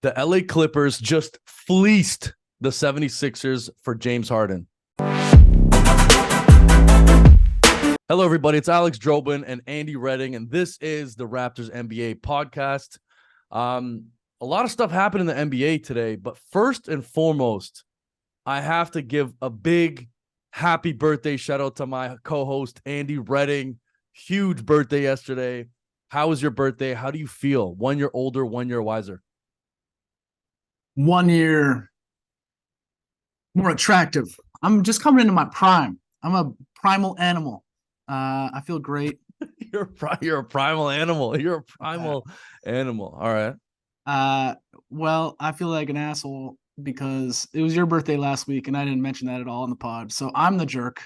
The LA Clippers just fleeced the 76ers for James Harden. Hello, everybody. It's Alex Drobin and Andy Redding, and this is the Raptors NBA podcast. A lot of stuff happened in the NBA today, but first and foremost, I have to give a big happy birthday shout out to my co-host, Andy Redding. Huge birthday yesterday. How was your birthday? How do you feel? 1 year older, 1 year wiser. 1 year more attractive. I'm just coming into my prime. I'm a primal animal. I feel great. You're a primal animal. You're a primal animal. All right. Well, I feel like an asshole because it was your birthday last week and I didn't mention that at all in the pod. So I'm the jerk.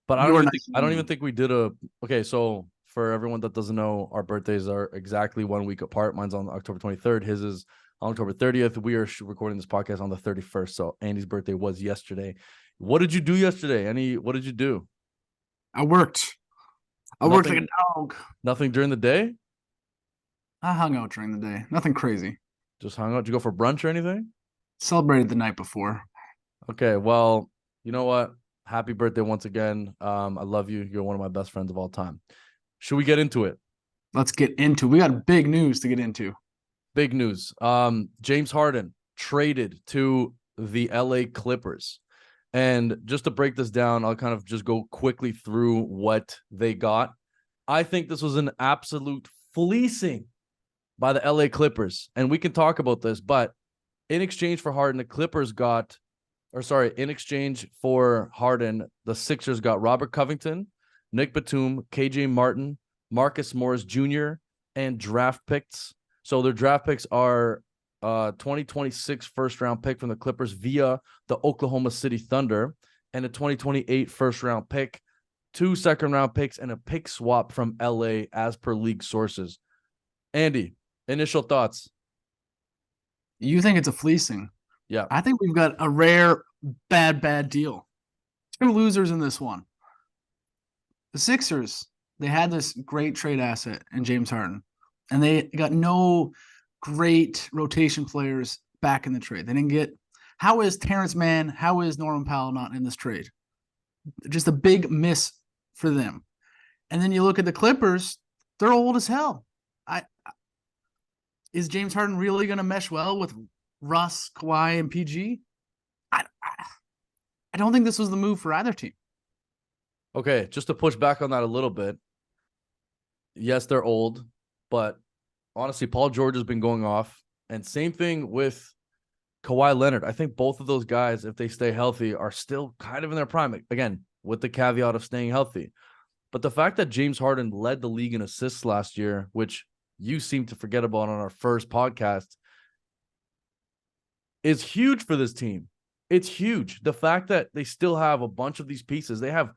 But I don't even think we did okay, so for everyone that doesn't know, our birthdays are exactly 1 week apart. Mine's on October 23rd. His is on October 30th. We are recording this podcast on the 31st. So Andy's birthday was yesterday. What did you do yesterday? What did you do? I worked. I worked like a dog. Nothing during the day? I hung out during the day. Nothing crazy. Just hung out? Did you go for brunch or anything? Celebrated the night before. Okay, well, you know what? Happy birthday once again. I love you. You're one of my best friends of all time. Should we get into it? Let's get into it. We got big news to get into. Big news. James Harden traded to the LA Clippers. And just to break this down, I'll kind of just go quickly through what they got. I think this was an absolute fleecing by the LA Clippers. And we can talk about this, but in exchange for Harden, the Clippers got, in exchange for Harden, the Sixers got Robert Covington, Nick Batum, KJ Martin, Marcus Morris Jr., and draft picks. So their draft picks are 2026 first-round pick from the Clippers via the Oklahoma City Thunder, and a 2028 first-round pick, 2 second-round picks, and a pick swap from LA as per league sources. Andy, initial thoughts? You think it's a fleecing? Yeah. I think we've got a rare bad deal. 2 losers in this one. The Sixers, they had this great trade asset in James Harden, and they got no great rotation players back in the trade. They didn't get – how is Terrence Mann, how is Norman Powell not in this trade? Just a big miss for them. And then you look at the Clippers, they're old as hell. Is James Harden really going to mesh well with Russ, Kawhi, and PG? I don't think this was the move for either team. Okay, just to push back on that a little bit. Yes, they're old, but honestly, Paul George has been going off. And same thing with Kawhi Leonard. I think both of those guys, if they stay healthy, are still kind of in their prime. Again, with the caveat of staying healthy. But the fact that James Harden led the league in assists last year, which you seem to forget about on our first podcast, is huge for this team. It's huge. The fact that they still have a bunch of these pieces. They have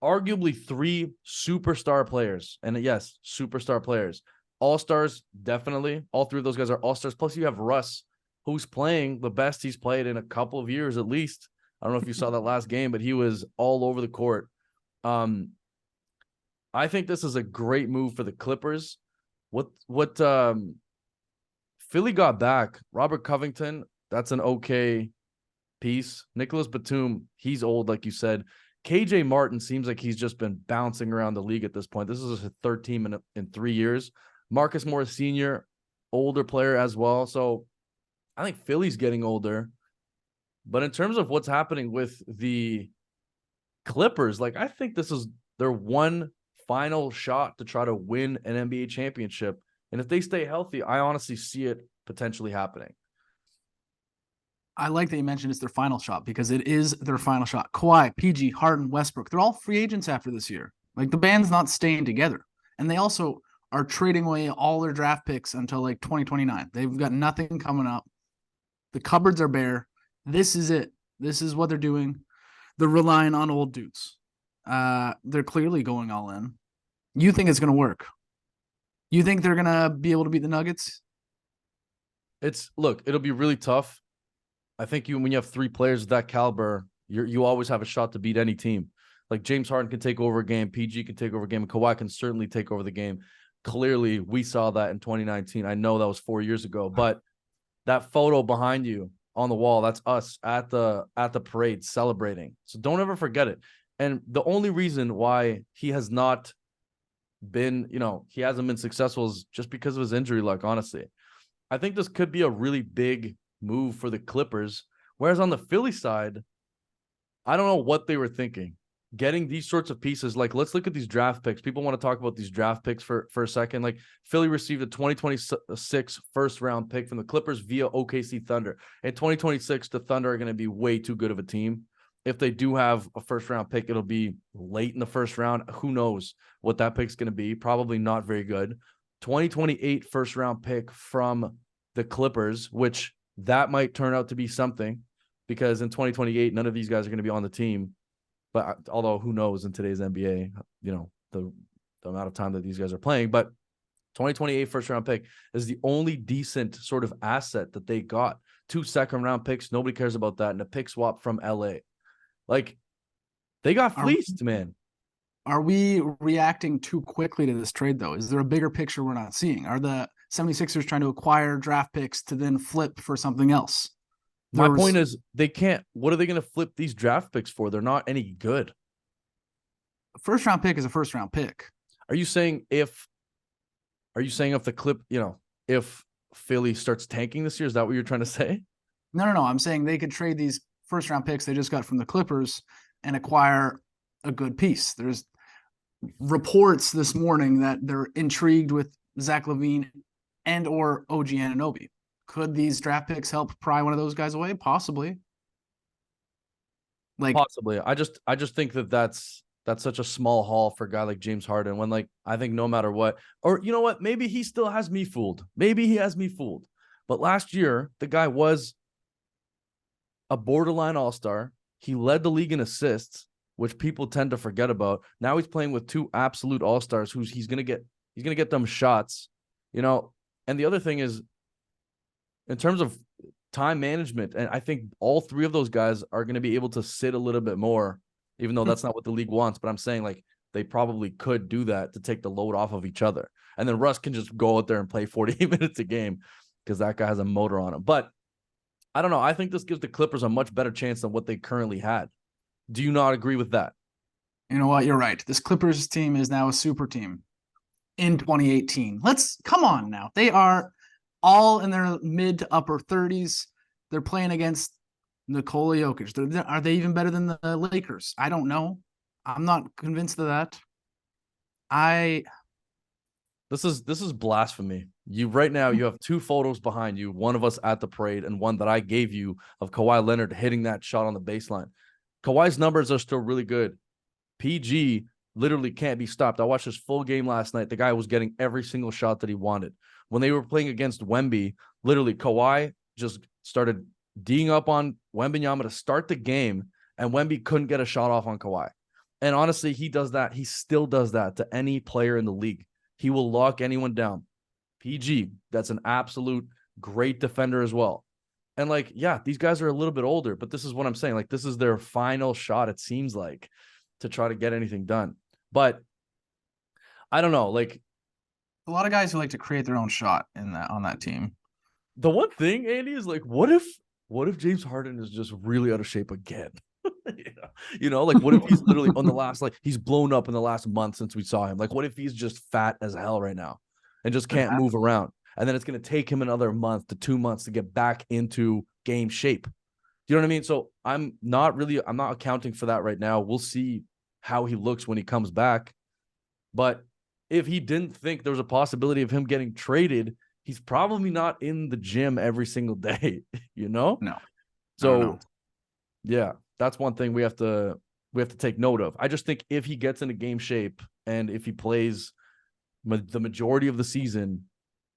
arguably 3 superstar players. And yes, superstar players. All-stars, definitely. All 3 of those guys are all-stars. Plus, you have Russ, who's playing the best he's played in a couple of years at least. I don't know if you saw that last game, but he was all over the court. I think this is a great move for the Clippers. What Philly got back, Robert Covington, that's an okay piece. Nicolas Batum, he's old, like you said. KJ Martin seems like he's just been bouncing around the league at this point. This is his 3rd team in 3 years. Marcus Morris Sr., older player as well. So I think Philly's getting older. But in terms of what's happening with the Clippers, I think this is their one final shot to try to win an NBA championship. And if they stay healthy, I honestly see it potentially happening. I like that you mentioned it's their final shot because it is their final shot. Kawhi, PG, Harden, Westbrook, they're all free agents after this year. The band's not staying together. And they also are trading away all their draft picks until 2029. They've got nothing coming up. The cupboards are bare. This is it. This is what they're doing. They're relying on old dudes. They're clearly going all in. You think it's going to work? You think they're going to be able to beat the Nuggets? It'll be really tough. I think when you have 3 players of that caliber, you always have a shot to beat any team. James Harden can take over a game, PG can take over a game, and Kawhi can certainly take over the game. clearly we saw that in 2019. I know that was 4 years ago, but that photo behind you on the wall, that's us at the parade celebrating. So don't ever forget it. And the only reason why he has not been, he hasn't been successful is just because of his injury luck, honestly. I think this could be a really big move for the Clippers. Whereas on the Philly side, I don't know what they were thinking. Getting these sorts of pieces, like let's look at these draft picks. People want to talk about these draft picks for a second. Like Philly received a 2026 first round pick from the Clippers via OKC Thunder. In 2026, the Thunder are going to be way too good of a team. If they do have a first round pick, it'll be late in the first round. Who knows what that pick's going to be? Probably not very good. 2028 first round pick from the Clippers, which that might turn out to be something, because in 2028, none of these guys are going to be on the team. But although who knows in today's NBA, the amount of time that these guys are playing. But 2028 first round pick is the only decent sort of asset that they got. 2 second round picks. Nobody cares about that. And a pick swap from LA. Like, they got fleeced, man. Are we reacting too quickly to this trade, though? Is there a bigger picture we're not seeing? Are the 76ers trying to acquire draft picks to then flip for something else? My point is, they can't. What are they going to flip these draft picks for? They're not any good. A first round pick is a first round pick. Are you saying if if Philly starts tanking this year, is that what you're trying to say? No. I'm saying they could trade these first round picks they just got from the Clippers and acquire a good piece. There's reports this morning that they're intrigued with Zach LaVine and or OG Anunoby. Could these draft picks help pry one of those guys away? Possibly. Possibly. I just think that's such a small haul for a guy like James Harden, when I think no matter what, or you know what, maybe he still has me fooled. Maybe he has me fooled. But last year, the guy was a borderline all-star. He led the league in assists, which people tend to forget about. Now he's playing with 2 absolute all-stars who's he's going to get them shots, And the other thing is, in terms of time management, and I think all 3 of those guys are going to be able to sit a little bit more, even though that's not what the league wants. But I'm saying they probably could do that to take the load off of each other. And then Russ can just go out there and play 48 minutes a game because that guy has a motor on him. But I don't know. I think this gives the Clippers a much better chance than what they currently had. Do you not agree with that? You know what? You're right. This Clippers team is now a super team in 2018. Come on now. They are all in their mid to upper 30s. They're playing against Nikola Jokic. Are they even better than the Lakers? I don't know. I'm not convinced of that. This is blasphemy. Right now you have 2 photos behind you, one of us at the parade and one that I gave you of Kawhi Leonard hitting that shot on the baseline. Kawhi's numbers are still really good. PG literally can't be stopped. I watched his full game last night. The guy was getting every single shot that he wanted. When they were playing against Wemby, literally Kawhi just started D'ing up on Wembanyama to start the game, and Wemby couldn't get a shot off on Kawhi. And honestly, he does that. He still does that to any player in the league. He will lock anyone down. PG, that's an absolute great defender as well. And these guys are a little bit older, but this is what I'm saying. This is their final shot, it seems like, to try to get anything done. But I don't know. A lot of guys who like to create their own shot on that team. The one thing, Andy, is what if James Harden is just really out of shape again? What if he's literally on the last, he's blown up in the last month since we saw him? What if he's just fat as hell right now and just can't move around? And then it's going to take him another month to 2 months to get back into game shape. Do you know what I mean? So I'm not accounting for that right now. We'll see how he looks when he comes back. But if he didn't think there was a possibility of him getting traded, he's probably not in the gym every single day, No. So, yeah, that's one thing we have to take note of. I just think if he gets into game shape and if he plays the majority of the season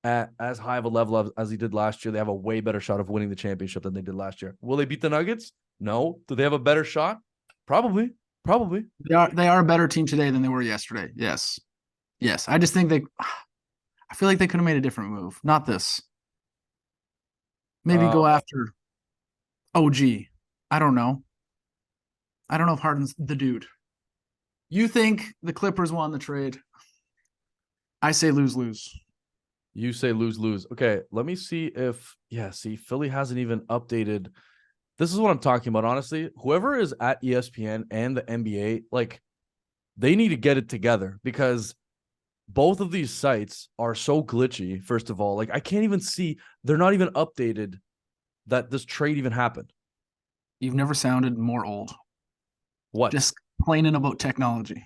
at as high of a level as he did last year, they have a way better shot of winning the championship than they did last year. Will they beat the Nuggets? No. Do they have a better shot? Probably. They are a better team today than they were yesterday. Yes. I just think I feel like they could have made a different move. Not this. Maybe go after OG. I don't know. I don't know if Harden's the dude. You think the Clippers won the trade? I say lose-lose. You say lose. Okay, let me see if see, Philly hasn't even updated. This is what I'm talking about, honestly. Whoever is at ESPN and the NBA, like, they need to get it together because both of these sites are so glitchy, first of all. Like, I can't even see, they're not even updated that this trade even happened. You've never sounded more old. What? Just complaining about technology.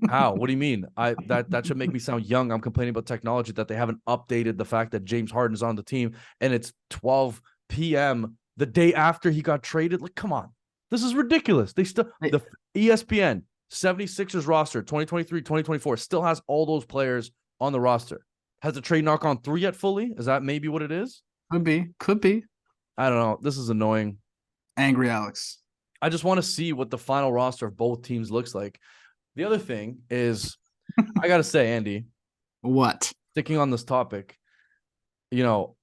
How? What do you mean? That should make me sound young. I'm complaining about technology that they haven't updated the fact that James Harden is on the team and it's 12 p.m. the day after he got traded. Like, come on. This is ridiculous. They still the ESPN 76ers roster 2023, 2024 still has all those players on the roster. Has the trade knock on 3 yet fully? Is that maybe what it is? Could be. I don't know. This is annoying. Angry Alex. I just want to see what the final roster of both teams looks like. The other thing is, I got to say, Andy. What? Sticking on this topic, you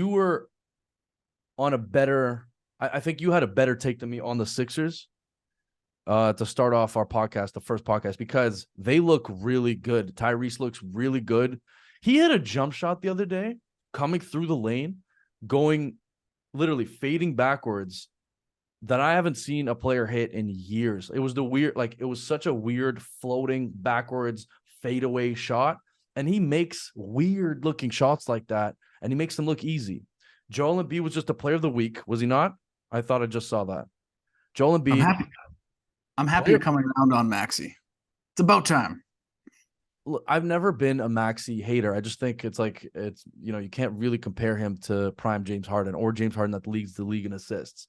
were on a better – I think you had a better take than me on the Sixers to start off our podcast, the first podcast, because they look really good. Tyrese looks really good. He had a jump shot the other day coming through the lane, going literally fading backwards that I haven't seen a player hit in years. It was it was such a weird floating backwards fadeaway shot. And he makes weird looking shots like that. And he makes them look easy. Joel Embiid was just a player of the week. Was he not? I thought I just saw that. Joel Embiid. I'm happy you're coming around on Maxey. It's about time. Look, I've never been a Maxey hater. I just think it's you can't really compare him to prime James Harden or James Harden that leads the league in assists.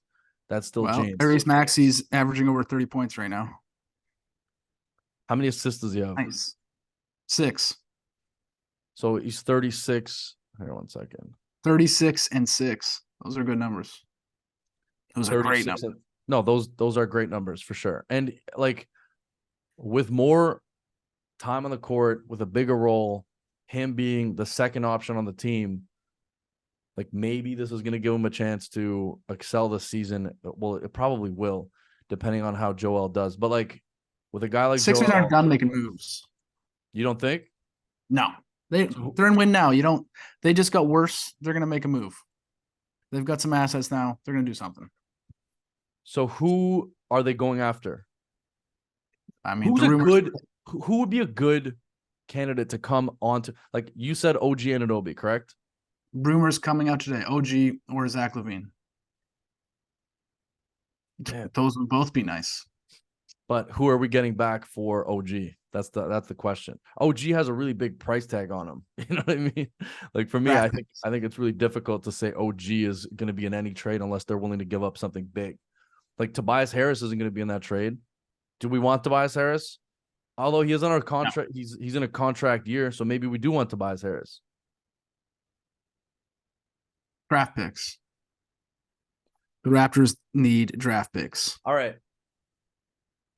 That's still James. Tyrese Maxey's averaging over 30 points right now. How many assists does he have? Nice. 6. So he's 36. Here, 1 second. 36 and 6. Those are good numbers. Those are great numbers. No, those are great numbers for sure. And like with more time on the court, with a bigger role, him being the second option on the team, like maybe this is going to give him a chance to excel this season. Well, it probably will, depending on how Joel does. But like with a guy like Sixers aren't done making moves. You don't think? No. They're in win now. They just got worse. They're going to make a move. They've got some assets now. They're going to do something. So who are they going after? I mean, who would be a good candidate to come onto, like you said, OG Anunoby, correct? Rumors coming out today, OG or Zach LaVine. Damn. Those would both be nice. But who are we getting back for OG? That's the question. OG has a really big price tag on him. You know what I mean? Like for me, I think it's really difficult to say OG is going to be in any trade unless they're willing to give up something big. Like Tobias Harris isn't going to be in that trade. Do we want Tobias Harris? Although he is on our contract, no. He's in a contract year, so maybe we do want Tobias Harris. Draft picks. The Raptors need draft picks. All right.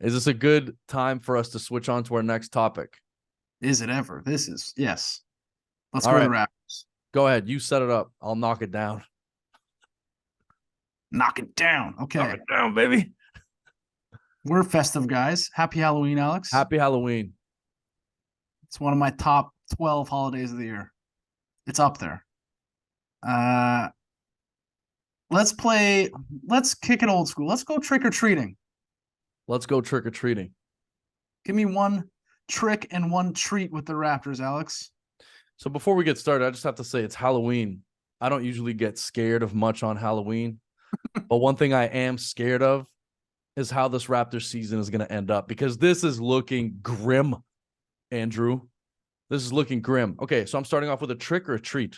Is this a good time for us to switch on to our next topic? Is it ever? This is, yes. Let's go to the Raptors. Go ahead. You set it up. I'll knock it down. Knock it down. Okay. Knock it down, baby. We're festive guys. Happy Halloween, Alex. Happy Halloween. It's one of my top 12 holidays of the year. It's up there. Let's kick it old school. Let's go trick-or-treating. Let's go trick-or-treating. Give me one trick and one treat with the Raptors, Alex. So before we get started, I just have to say it's Halloween. I don't usually get scared of much on Halloween. But one thing I am scared of is how this Raptors season is going to end up, because this is looking grim, Andrew. This is looking grim. Okay, so I'm starting off with a trick or a treat?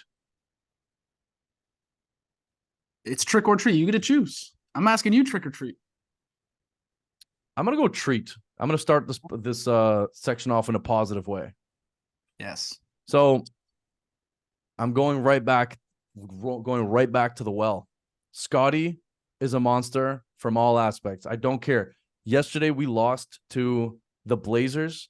It's trick or treat. You get to choose. I'm asking you trick or treat. I'm going to go treat. I'm going to start this section off in a positive way. Yes. So I'm going right back to the well. Scottie is a monster from all aspects. I don't care. Yesterday we lost to the Blazers.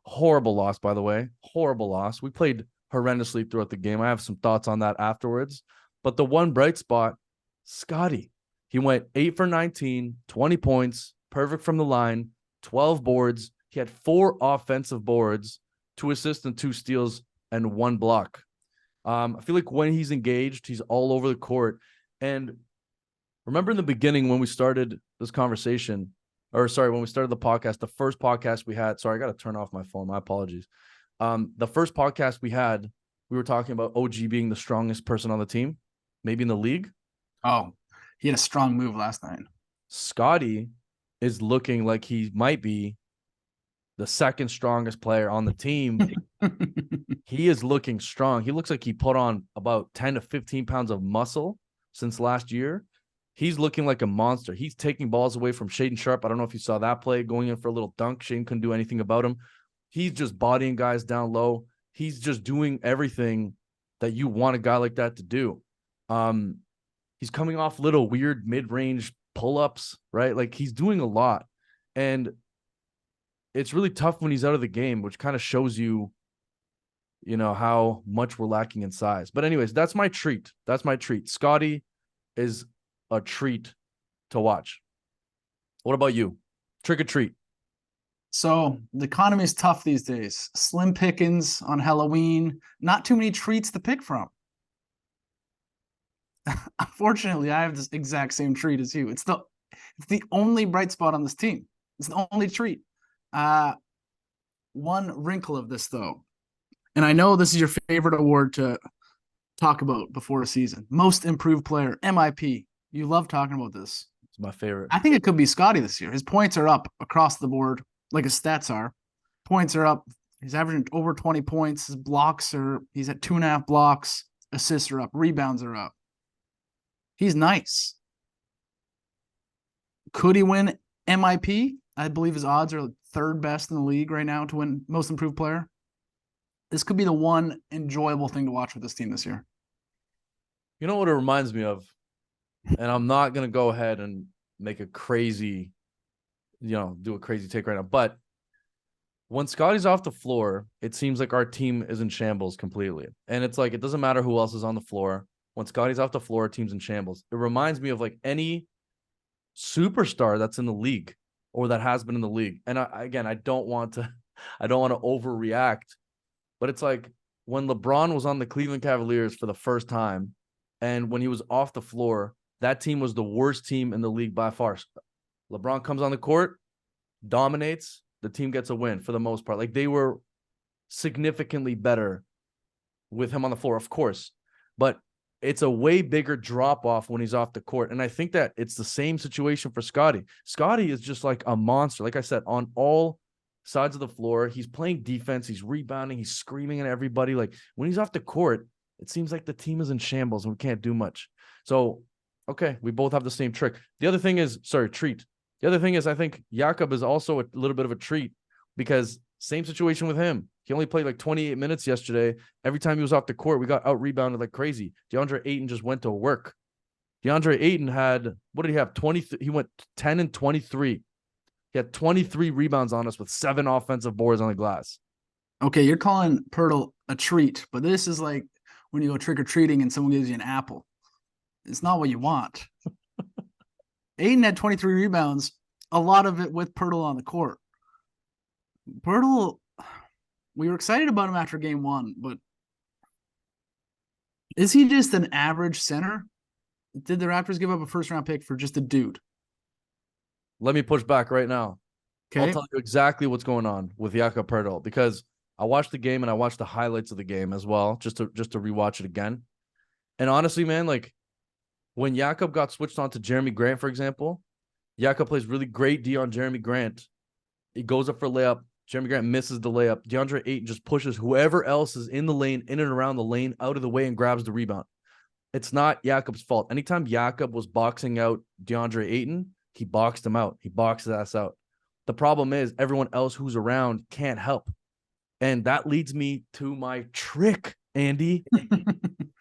Horrible loss, by the way. Horrible loss. We played horrendously throughout the game. I have some thoughts on that afterwards. But the one bright spot, Scottie. He went 8 for 19, 20 points, perfect from the line, 12 boards. He had 4 offensive boards. 2 assists and 2 steals and 1 block. I feel like when he's engaged, he's all over the court. And remember in the beginning when we started this conversation, when we started the podcast, the first podcast we had, sorry, I got to turn off my phone. My apologies. The first podcast we had, we were talking about OG being the strongest person on the team, maybe in the league. Oh, he had a strong move last night. Scottie is looking like he might be the second strongest player on the team. He is looking strong. He looks like he put on about 10 to 15 pounds of muscle since last year. He's looking like a monster. He's taking balls away from Shaedon Sharpe. I don't know if you saw that play, going in for a little dunk. Shaedon couldn't do anything about him. He's just bodying guys down low. He's just doing everything that you want a guy like that to do. He's coming off little weird mid-range pull-ups, right? Like he's doing a lot. And it's really tough when he's out of the game, which kind of shows you, how much we're lacking in size. But anyways, that's my treat. Scottie is a treat to watch. What about you? Trick or treat. So the economy is tough these days. Slim pickings on Halloween. Not too many treats to pick from. Unfortunately, I have this exact same treat as you. It's the only bright spot on this team. It's the only treat. One wrinkle of this, though, and I know this is your favorite award to talk about before a season. Most Improved Player, MIP. You love talking about this. It's my favorite. I think it could be Scottie this year. His points are up across the board, like his stats are. Points are up. He's averaging over 20 points. His he's at 2.5 blocks. Assists are up. Rebounds are up. He's nice. Could he win MIP? I believe his odds are third best in the league right now to win Most Improved Player. This could be the one enjoyable thing to watch with this team this year. You know what it reminds me of? And I'm not going to go ahead and make a crazy, do a crazy take right now. But when Scottie's off the floor, it seems like our team is in shambles completely. And it's like, it doesn't matter who else is on the floor. When Scottie's off the floor, team's in shambles. It reminds me of like any superstar that's in the league or that has been in the league. And I don't want to overreact, but it's like when LeBron was on the Cleveland Cavaliers for the first time, and when he was off the floor, that team was the worst team in the league by far. LeBron comes on the court, dominates, the team gets a win for the most part. Like they were significantly better with him on the floor, of course, but it's a way bigger drop off when he's off the court. And I think that it's the same situation for Scottie. Scottie is just like a monster. Like I said, on all sides of the floor, he's playing defense, he's rebounding, he's screaming at everybody. Like when he's off the court, it seems like the team is in shambles and we can't do much. So, okay, we both have the same trick. The other thing is, treat. The other thing is I think Jakob is also a little bit of a treat because same situation with him. He only played like 28 minutes yesterday. Every time he was off the court, we got out-rebounded like crazy. DeAndre Ayton just went to work. DeAndre Ayton had, what did he have? He went 10 and 23. He had 23 rebounds on us with 7 offensive boards on the glass. Okay, you're calling Pirtle a treat, but this is like when you go trick-or-treating and someone gives you an apple. It's not what you want. Ayton had 23 rebounds, a lot of it with Pirtle on the court. Pirtle, we were excited about him after game 1, but is he just an average center? Did the Raptors give up a first-round pick for just a dude? Let me push back right now. Okay. I'll tell you exactly what's going on with Jakob Pirtle because I watched the game and I watched the highlights of the game as well, just to rewatch it again. And honestly, man, like when Jakob got switched on to Jeremy Grant, for example, Jakob plays really great D on Jeremy Grant. He goes up for a layup. Jeremy Grant misses the layup. DeAndre Ayton just pushes whoever else is in the lane, in and around the lane, out of the way and grabs the rebound. It's not Jakob's fault. Anytime Jakob was boxing out DeAndre Ayton, he boxed him out. He boxed his ass out. The problem is everyone else who's around can't help. And that leads me to my trick, Andy.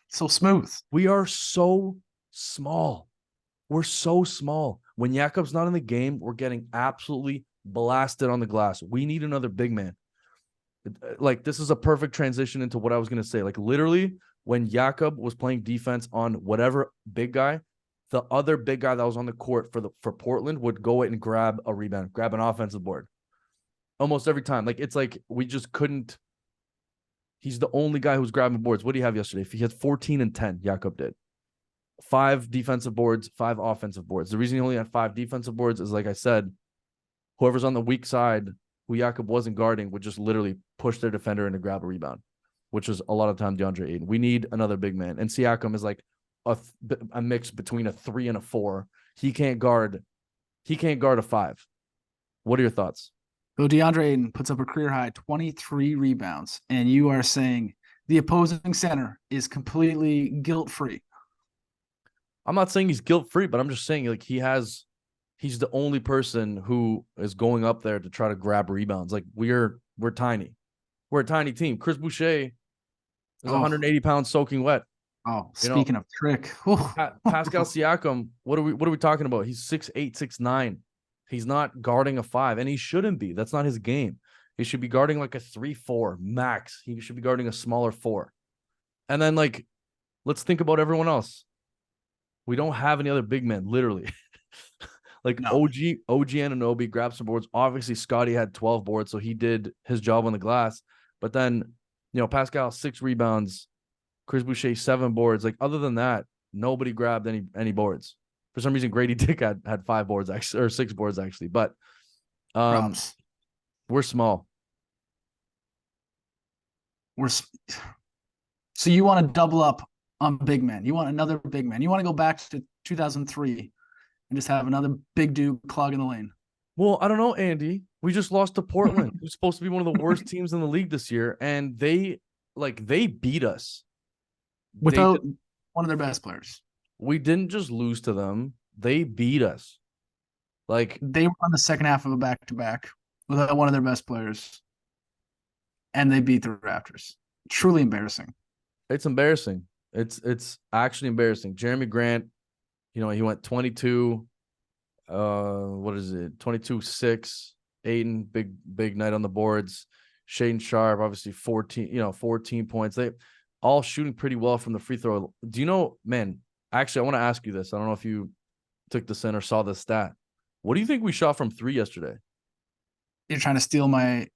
So smooth. We are so small. We're so small. When Jakob's not in the game, we're getting absolutely blasted on the glass. We need another big man. Like, this is a perfect transition into what I was going to say. Like, literally, when Jakob was playing defense on whatever big guy, the other big guy that was on the court for Portland would go in and grab a rebound, grab an offensive board. Almost every time. Like, it's like we just couldn't He's the only guy who's grabbing boards. What do you have yesterday? He had 14 and 10, Jakob did. 5 defensive boards, 5 offensive boards. The reason he only had 5 defensive boards is, like I said, whoever's on the weak side, who Jakob wasn't guarding, would just literally push their defender in to grab a rebound, which was a lot of time DeAndre Ayton. We need another big man. And Siakam is like a mix between a 3 and a 4. He can't guard a 5. What are your thoughts? So DeAndre Ayton puts up a career high 23 rebounds, and you are saying the opposing center is completely guilt-free. I'm not saying he's guilt-free, but I'm just saying like he's the only person who is going up there to try to grab rebounds. Like we're tiny. We're a tiny team. Chris Boucher is 180 pounds soaking wet. Oh, speaking of trick. Pascal Siakam, what are we talking about? He's 6'8", 6'9". He's not guarding a 5, and he shouldn't be. That's not his game. He should be guarding like a 3-4 max. He should be guarding a smaller 4. And then like, let's think about everyone else. We don't have any other big men, literally. Like no. OG Anunoby grabbed some boards. Obviously, Scottie had 12 boards, so he did his job on the glass. But then, Pascal 6 rebounds, Chris Boucher 7 boards. Like other than that, nobody grabbed any boards. For some reason, Grady Dick had 5 boards actually, or 6 boards actually. But we're small. So you want to double up on big men. You want another big man. You want to go back to 2003 and just have another big dude clogging the lane. Well, I don't know, Andy. We just lost to Portland, who's supposed to be one of the worst teams in the league this year, and they beat us without one of their best players. We didn't just lose to them; they beat us. Like they were on the second half of a back-to-back without one of their best players, and they beat the Raptors. Truly embarrassing. It's embarrassing. It's actually embarrassing. Jeremy Grant, he went 22. What is it? 22-6. Ayton, big night on the boards. Shaedon Sharp, obviously 14 points. They all shooting pretty well from the free throw. Do you know, man? Actually, I want to ask you this. I don't know if you took this in or saw this stat. What do you think we shot from 3 yesterday? Are you trying to steal my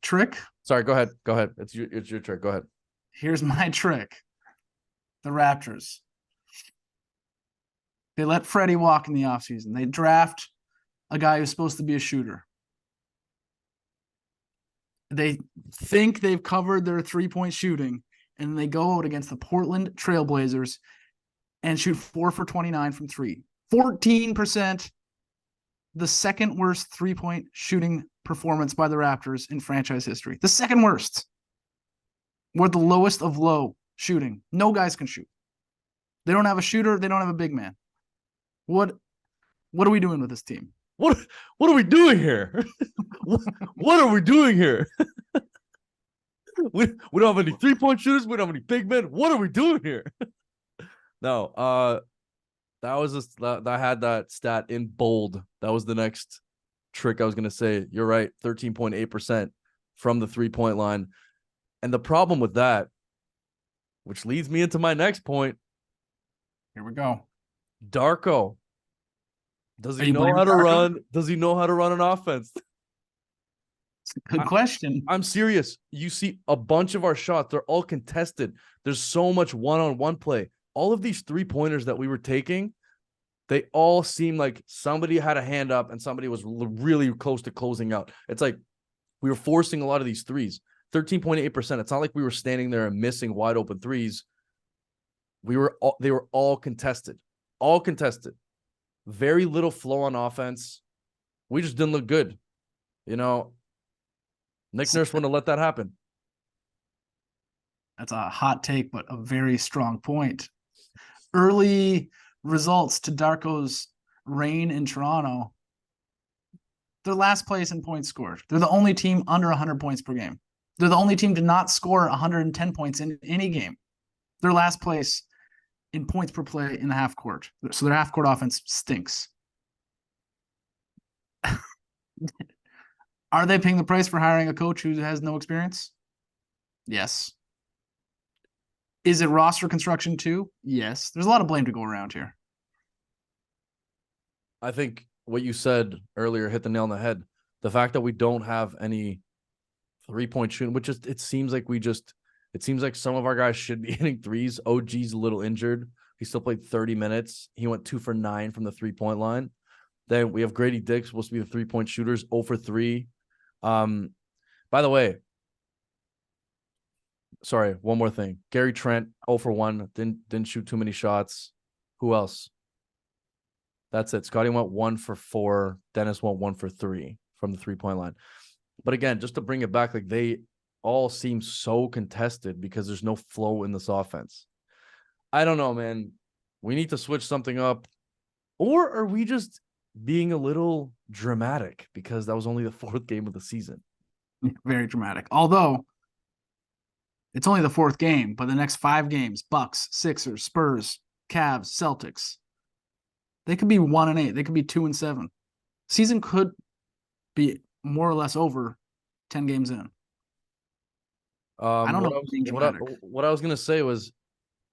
trick? Sorry, go ahead. It's your trick. Go ahead. Here's my trick. The Raptors. They let Freddie walk in the offseason. They draft a guy who's supposed to be a shooter. They think they've covered their 3-point shooting, and they go out against the Portland Trailblazers and shoot 4 for 29 from 3. 14%, the second worst 3-point shooting performance by the Raptors in franchise history. The second worst. We're the lowest of low shooting. No guys can shoot. They don't have a shooter. They don't have a big man. What are we doing with this team? What are we doing here? What are we doing here? We don't have any 3-point shooters. We don't have any big men. What are we doing here? No, I had that stat in bold. That was the next trick I was gonna say. You're right, 13.8% from the 3-point line. And the problem with that, which leads me into my next point. Here we go. Darko. Does he know how to run? Does he know how to run an offense? Good question. I'm serious. You see a bunch of our shots, they're all contested. There's so much one-on-one play. All of these 3-pointers that we were taking, they all seem like somebody had a hand up and somebody was really close to closing out. It's like we were forcing a lot of these threes. 13.8%. It's not like we were standing there and missing wide open threes. They were all contested. All contested. Very little flow on offense. We just didn't look good. Nick Nurse wouldn't have let that happen. That's a hot take, but a very strong point. Early results to Darko's reign in Toronto. They're last place in points scored. They're the only team under 100 points per game. They're the only team to not score 110 points in any game. They're last place in points per play in the half court. So their half court offense stinks. Are they paying the price for hiring a coach who has no experience? Yes. Is it roster construction too? Yes. There's a lot of blame to go around here. I think what you said earlier hit the nail on the head. The fact that we don't have any 3-point shooting, which just it seems like some of our guys should be hitting threes. OG's a little injured. He still played 30 minutes. He went 2 for 9 from the 3-point line. Then we have Grady Dick, supposed to be the 3-point shooters, 0 for 3. By the way, sorry, one more thing. Gary Trent, 0 for 1. Didn't shoot too many shots. Who else? That's it. Scottie went 1 for 4. Dennis went 1 for 3 from the 3-point line. But again, just to bring it back, like they all seem so contested because there's no flow in this offense. I don't know, man. We need to switch something up. Or are we just being a little dramatic because that was only the 4th game of the season? Very dramatic. Although it's only the 4th game, but the next 5 games, Bucks, Sixers, Spurs, Cavs, Celtics, they could be 1-8. They could be 2-7. Season could be more or less over 10 games in. I don't know. What I was going to say was,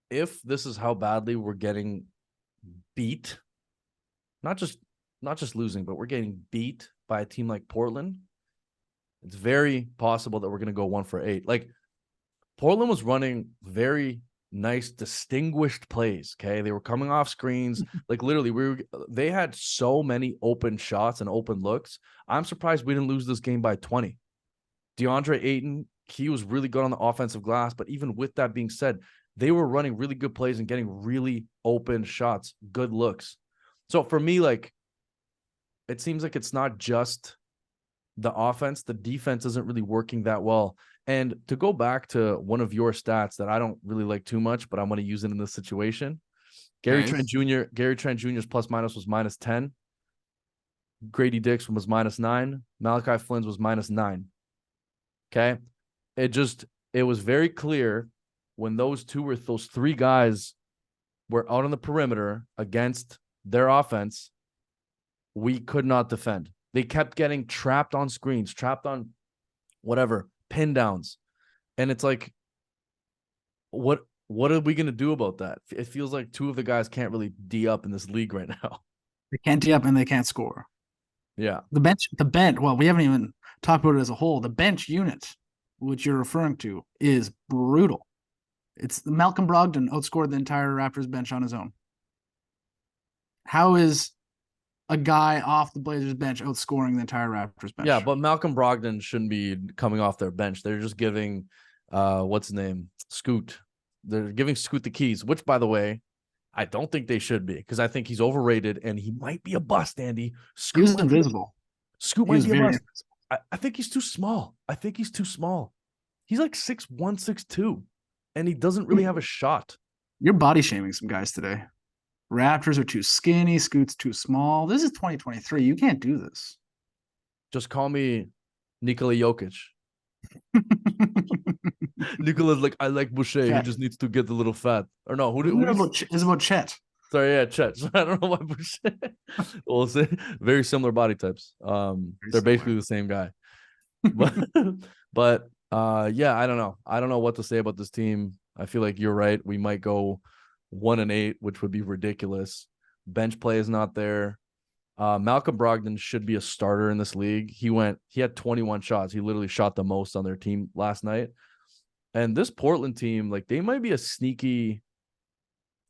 if this is how badly we're getting beat, not just losing, but we're getting beat by a team like Portland, it's very possible that we're going to go 1 for 8. Like, Portland was running very nice, distinguished plays. Okay. They were coming off screens. Like, literally, they had so many open shots and open looks. I'm surprised we didn't lose this game by 20. DeAndre Ayton, he was really good on the offensive glass. But even with that being said, they were running really good plays and getting really open shots, good looks. So for me, like, it seems like it's not just the offense. The defense isn't really working that well. And to go back to one of your stats that I don't really like too much, but I'm going to use it in this situation. Gary Trent Jr.'s plus minus was -10. Grady Dick's was -9. Malachi Flynn's was -9. Okay. It was very clear when those 3 guys were out on the perimeter against their offense, we could not defend. They kept getting trapped on screens, trapped on whatever, pin downs. And it's like, what are we going to do about that? It feels like 2 of the guys can't really D up in this league right now. They can't D up and they can't score. Yeah. The bench, well, we haven't even talked about it as a whole. The bench unit, which you're referring to, is brutal. It's Malcolm Brogdon outscored the entire Raptors bench on his own. How is a guy off the Blazers bench outscoring the entire Raptors bench? Yeah, but Malcolm Brogdon shouldn't be coming off their bench. They're just giving, what's his name? Scoot. They're giving Scoot the keys, which, by the way, I don't think they should be, because I think he's overrated and he might be a bust, Andy. He was invisible. Scoot might be a bust. I think he's too small. He's like 6'1", 6'2", and he doesn't really have a shot. You're body shaming some guys today. Raptors are too skinny. Scoot's too small. This is 2023. You can't do this. Just call me Nikola Jokic. Nicola's like, I like Boucher. Chet. He just needs to get a little fat. Or no, it's about Chet. Sorry, yeah, Chet. I don't know why Boucher. We'll say very similar body types. They're basically the same guy. But yeah, I don't know. I don't know what to say about this team. I feel like you're right. We might go 1-8, which would be ridiculous. Bench play is not there. Malcolm Brogdon should be a starter in this league. He had 21 shots. He literally shot the most on their team last night. And this Portland team, like, they might be a sneaky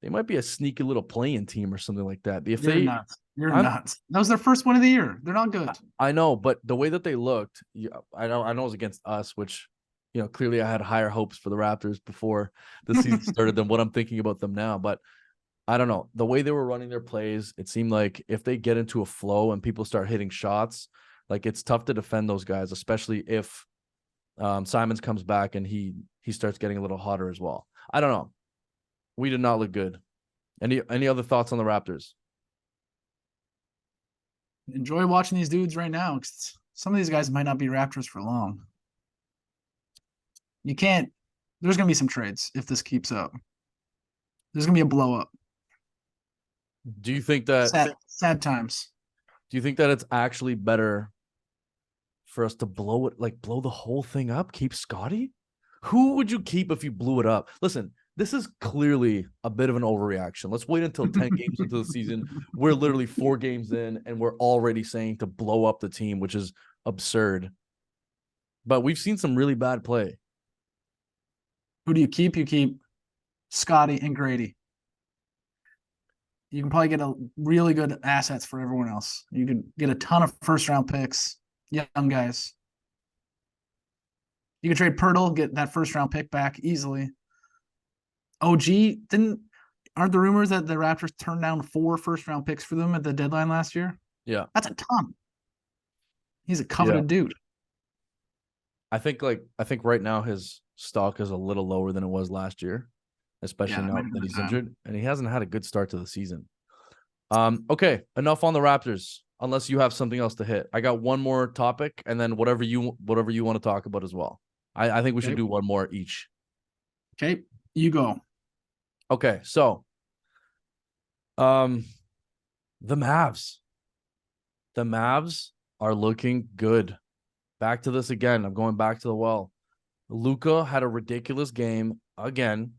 little playing team or something like that. You're nuts. That was their first win of the year. They're not good. I know, but the way that they looked, I know it was against us, which, clearly I had higher hopes for the Raptors before the season started than what I'm thinking about them now. But I don't know. The way they were running their plays, it seemed like if they get into a flow and people start hitting shots, like, it's tough to defend those guys, especially if Simons comes back and he starts getting a little hotter as well. I don't know. We did not look good. Any other thoughts on the Raptors? Enjoy watching these dudes right now. Some of these guys might not be Raptors for long. There's going to be some trades if this keeps up. There's going to be a blow up. Do you think that sad times? Do you think that it's actually better for us to blow the whole thing up? Keep Scottie? Who would you keep if you blew it up? Listen, this is clearly a bit of an overreaction. Let's wait until 10 games into the season. We're literally 4 games in, and we're already saying to blow up the team, which is absurd. But we've seen some really bad play. Who do you keep? You keep Scottie and Grady. You can probably get a really good assets for everyone else. You can get a ton of first round picks, young guys. You can trade Pirtle, get that first round pick back easily. OG aren't the rumors that the Raptors turned down 4 first round picks for them at the deadline last year? Yeah. That's a ton. He's a Yeah. coveted dude. I think right now his stock is a little lower than it was last year, especially now that he's injured, and he hasn't had a good start to the season. Okay, enough on the Raptors. Unless you have something else to hit, I got one more topic, and then whatever you want to talk about as well. I think we should do one more each. Okay, you go. Okay, so, the Mavs are looking good. Back to this again. I'm going back to the well. Luka had a ridiculous game again.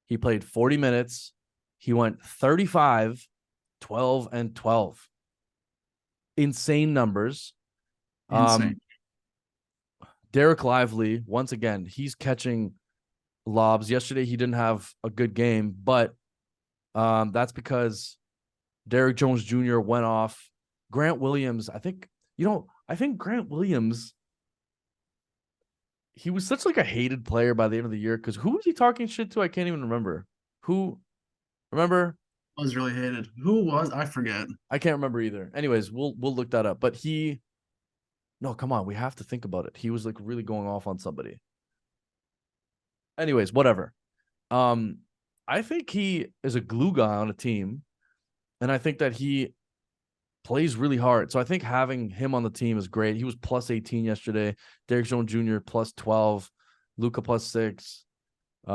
He played 40 minutes. He went 35, 12, and 12. Insane numbers. Insane. Derek Lively, once again, he's catching lobs. Yesterday, he didn't have a good game, but that's because Derrick Jones Jr. went off. Grant Williams, I think Grant Williams, he was such like a hated player by the end of the year because who was he talking shit to? I can't even remember. Who? Remember? Was really hated. Who was? I forget. I can't remember either. Anyways, we'll look that up. But no, come on, we have to think about it. He was like really going off on somebody. Anyways, whatever. I think he is a glue guy on a team, and I think that he plays really hard. So I think having him on the team is great. He was plus 18 yesterday. Derrick Jones Jr. plus 12. Luka plus 6. I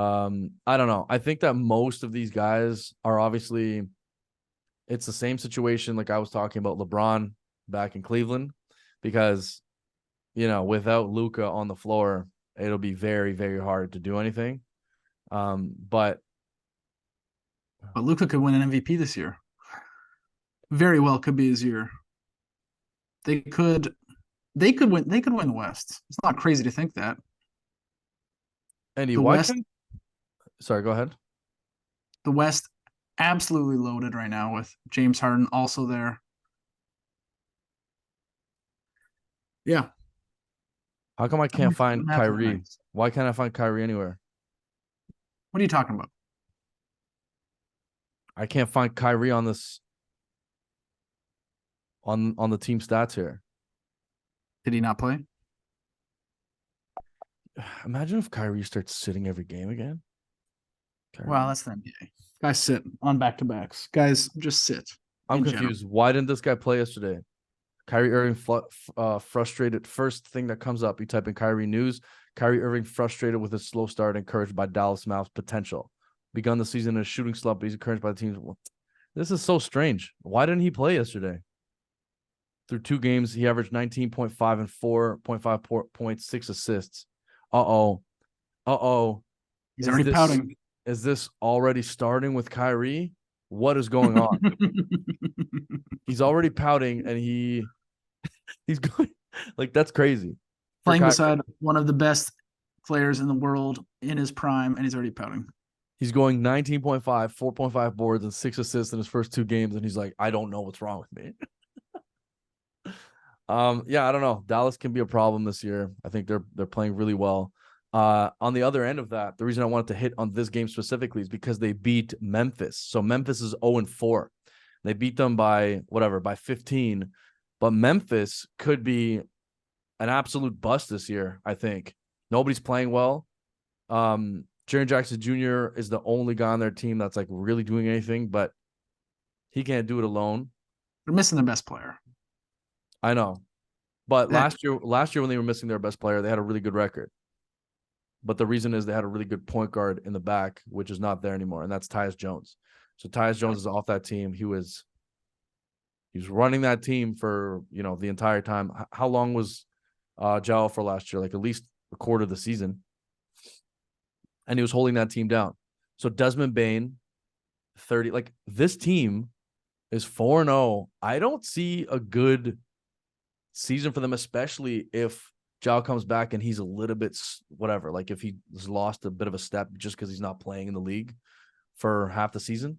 don't know. I think that most of these guys are obviously, it's the same situation like I was talking about LeBron back in Cleveland, because, without Luka on the floor, it'll be very, very hard to do anything. But Luka could win an MVP this year. Very well could be his year. They could win the West. It's not crazy to think that. Andy, sorry, go ahead. The West absolutely loaded right now with James Harden also there. Yeah. How come I can't find Kyrie? Why can't I find Kyrie anywhere? What are you talking about? I can't find Kyrie on this on the team stats here. Did he not play? Imagine if Kyrie starts sitting every game again. Wow, that's the NBA. Guys sit on back-to-backs. Guys just sit. I'm confused. General. Why didn't this guy play yesterday? Kyrie Irving frustrated. First thing that comes up, you type in Kyrie news. Kyrie Irving frustrated with his slow start, encouraged by Dallas Mavs potential. Begun the season in a shooting slump, but he's encouraged by the team. This is so strange. Why didn't he play yesterday? Through 2 games, he averaged 19.5 and 4.5 points, 6 assists. Uh-oh. He's already pouting. Is this already starting with Kyrie? What is going on? He's already pouting, and he's going like, that's crazy. Playing beside one of the best players in the world in his prime, and he's already pouting. He's going 19.5, 4.5 boards, and 6 assists in his first 2 games, and he's like, I don't know what's wrong with me. Yeah, I don't know. Dallas can be a problem this year. I think they're playing really well. On the other end of that, the reason I wanted to hit on this game specifically is because they beat Memphis. So Memphis is 0-4. They beat them by 15. But Memphis could be an absolute bust this year, I think. Nobody's playing well. Jaren Jackson Jr. is the only guy on their team that's like really doing anything, but he can't do it alone. They're missing their best player. I know. But last year when they were missing their best player, they had a really good record. But the reason is they had a really good point guard in the back, which is not there anymore, and that's Tyus Jones. So Tyus Jones is off that team. He was running that team for, the entire time. How long was Jao for last year? Like at least a quarter of the season. And he was holding that team down. So Desmond Bane, 30. Like, this team is 4-0. I don't see a good season for them, especially if Jao comes back and he's a little bit whatever, like if he's lost a bit of a step just because he's not playing in the league for half the season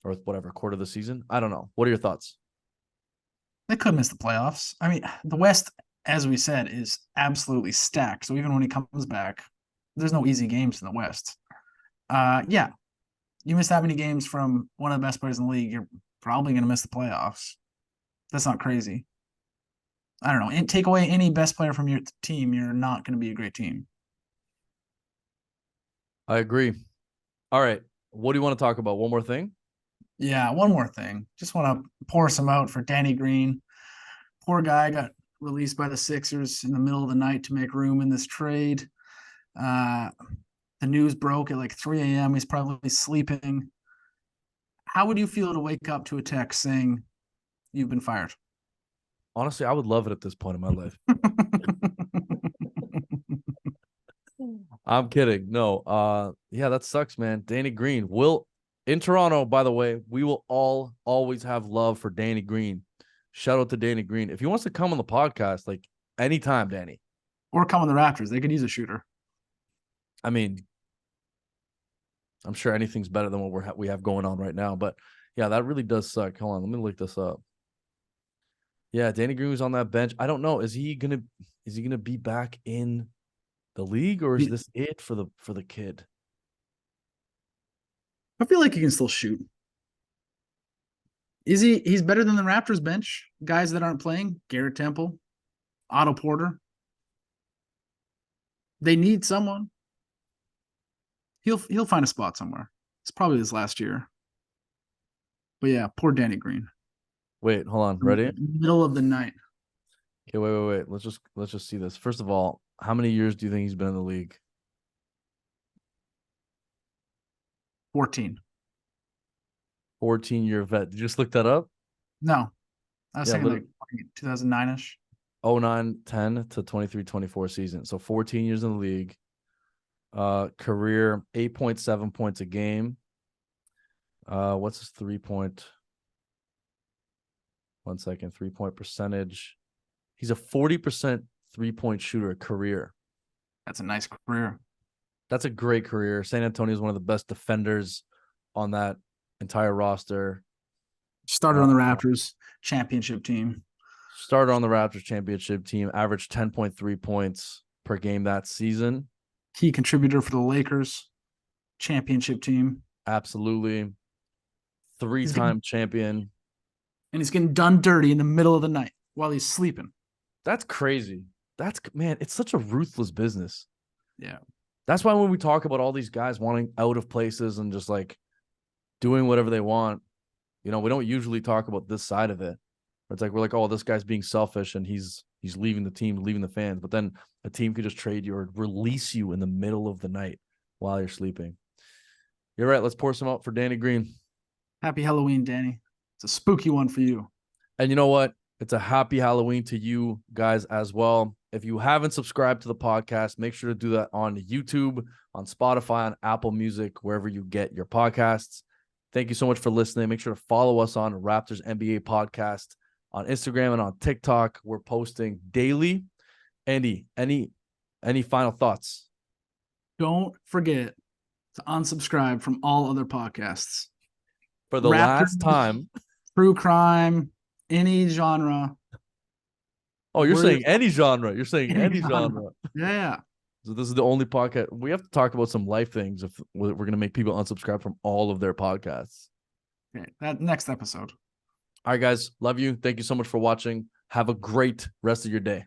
or whatever, quarter of the season. I don't know. What are your thoughts? They could miss the playoffs. I mean, the West, as we said, is absolutely stacked. So even when he comes back, there's no easy games in the West. Yeah, you miss that many games from one of the best players in the league, you're probably going to miss the playoffs. That's not crazy. I don't know. And take away any best player from your team, you're not going to be a great team. I agree. All right. What do you want to talk about? One more thing? Yeah, one more thing. Just want to pour some out for Danny Green. Poor guy got released by the Sixers in the middle of the night to make room in this trade. The news broke at like 3 a.m. He's probably sleeping. How would you feel to wake up to a text saying you've been fired? Honestly, I would love it at this point in my life. I'm kidding. No. Yeah, that sucks, man. Danny Green will in Toronto, by the way, we will all always have love for Danny Green. Shout out to Danny Green. If he wants to come on the podcast, like anytime, Danny. Or come on the Raptors. They could use a shooter. I mean, I'm sure anything's better than what we have going on right now. But yeah, that really does suck. Hold on, let me look this up. Yeah, Danny Green was on that bench. I don't know. Is he gonna be back in the league, or is this it for the kid? I feel like he can still shoot. Is he? He's better than the Raptors bench. Guys that aren't playing, Garrett Temple, Otto Porter. They need someone. He'll find a spot somewhere. It's probably his last year. But yeah, poor Danny Green. Wait, hold on. Ready? Middle of the night. Okay, wait. Let's just see this. First of all, how many years do you think he's been in the league? 14. 14-year vet. Did you just look that up? No. I was thinking like 2009-ish. 09-10 to 23-24 season. So 14 years in the league. Career 8.7 points a game. What's his 3-point? 1 second. 3-point percentage. He's a 40% 3-point shooter career. That's a nice career. That's a great career. San Antonio is one of the best defenders on that entire roster. Started on the Raptors championship team. Started on the Raptors championship team. Averaged 10.3 points per game that season. Key contributor for the Lakers championship team. Absolutely. 3-time champion. And he's getting done dirty in the middle of the night while he's sleeping. That's crazy. Man, it's such a ruthless business. Yeah. That's why when we talk about all these guys wanting out of places and just like doing whatever they want, we don't usually talk about this side of it. It's like we're like, oh, this guy's being selfish and he's leaving the team, leaving the fans. But then a team could just trade you or release you in the middle of the night while you're sleeping. You're right. Let's pour some out for Danny Green. Happy Halloween, Danny. It's a spooky one for you. And you know what? It's a happy Halloween to you guys as well. If you haven't subscribed to the podcast, make sure to do that on YouTube, on Spotify, on Apple Music, wherever you get your podcasts. Thank you so much for listening. Make sure to follow us on Raptors NBA Podcast on Instagram and on TikTok. We're posting daily. Andy, any final thoughts? Don't forget to unsubscribe from all other podcasts. For the last time. True crime, any genre. Oh, you're saying any genre. You're saying any genre. Yeah. So this is the only podcast. We have to talk about some life things if we're going to make people unsubscribe from all of their podcasts. Okay, that next episode. All right, guys. Love you. Thank you so much for watching. Have a great rest of your day.